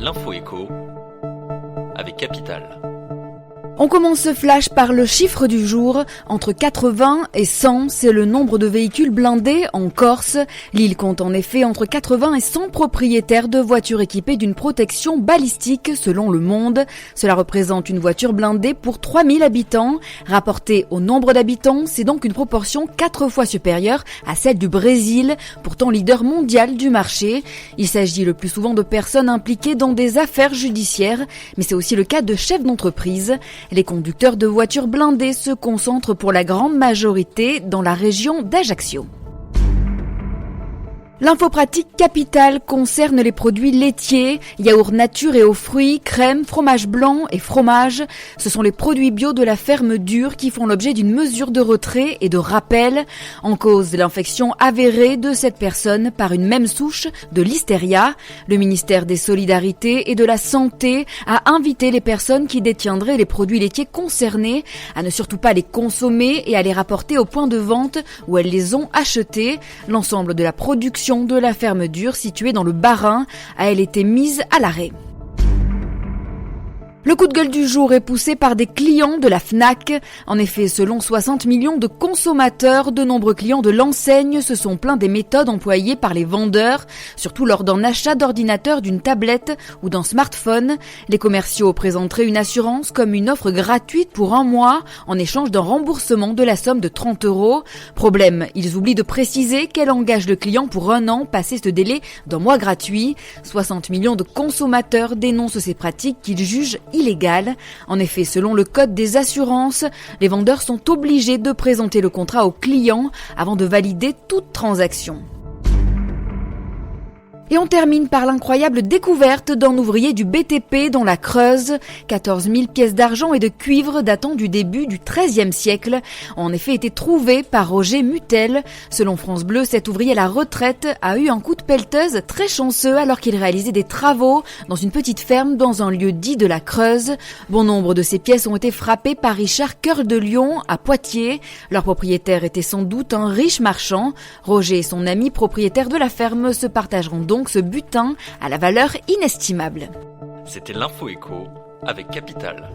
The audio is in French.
L'info écho avec Capital. On commence ce flash par le chiffre du jour. Entre 80 et 100, c'est le nombre de véhicules blindés en Corse. L'île compte en effet entre 80 et 100 propriétaires de voitures équipées d'une protection balistique selon Le Monde. Cela représente une voiture blindée pour 3000 habitants. Rapporté au nombre d'habitants, c'est donc une proportion 4 fois supérieure à celle du Brésil, pourtant leader mondial du marché. Il s'agit le plus souvent de personnes impliquées dans des affaires judiciaires, mais c'est aussi le cas de chefs d'entreprise. Les conducteurs de voitures blindées se concentrent pour la grande majorité dans la région d'Ajaccio. L'info pratique Capital concerne les produits laitiers, yaourts nature et aux fruits, crème, fromage blanc et fromage. Ce sont les produits bio de la ferme Dure qui font l'objet d'une mesure de retrait et de rappel. En cause, l'infection avérée de cette personne par une même souche de Listeria. Le ministère des Solidarités et de la Santé a invité les personnes qui détiendraient les produits laitiers concernés à ne surtout pas les consommer et à les rapporter au point de vente où elles les ont achetés. L'ensemble de la production de la ferme Dure située dans le Bas-Rhin a elle été mise à l'arrêt. Le coup de gueule du jour est poussé par des clients de la Fnac. En effet, selon 60 millions de consommateurs, de nombreux clients de l'enseigne se sont plaints des méthodes employées par les vendeurs, surtout lors d'un achat d'ordinateur, d'une tablette ou d'un smartphone. Les commerciaux présenteraient une assurance comme une offre gratuite pour 1 mois en échange d'un remboursement de la somme de 30 €. Problème, ils oublient de préciser qu'elle engage le client pour 1 an passé ce délai d'1 mois gratuit. 60 millions de consommateurs dénoncent ces pratiques qu'ils jugent illégale. En effet, selon le code des assurances, les vendeurs sont obligés de présenter le contrat au client avant de valider toute transaction. Et on termine par l'incroyable découverte d'un ouvrier du BTP dans la Creuse. 14 000 pièces d'argent et de cuivre datant du début du XIIIe siècle ont en effet été trouvées par Roger Mutel. Selon France Bleu, cet ouvrier à la retraite a eu un coup de pelleteuse très chanceux alors qu'il réalisait des travaux dans une petite ferme dans un lieu dit de la Creuse. Bon nombre de ces pièces ont été frappées par Richard Cœur de Lion à Poitiers. Leur propriétaire était sans doute un riche marchand. Roger et son ami propriétaire de la ferme se partageront donc ce butin à la valeur inestimable. C'était l'info écho avec Capital.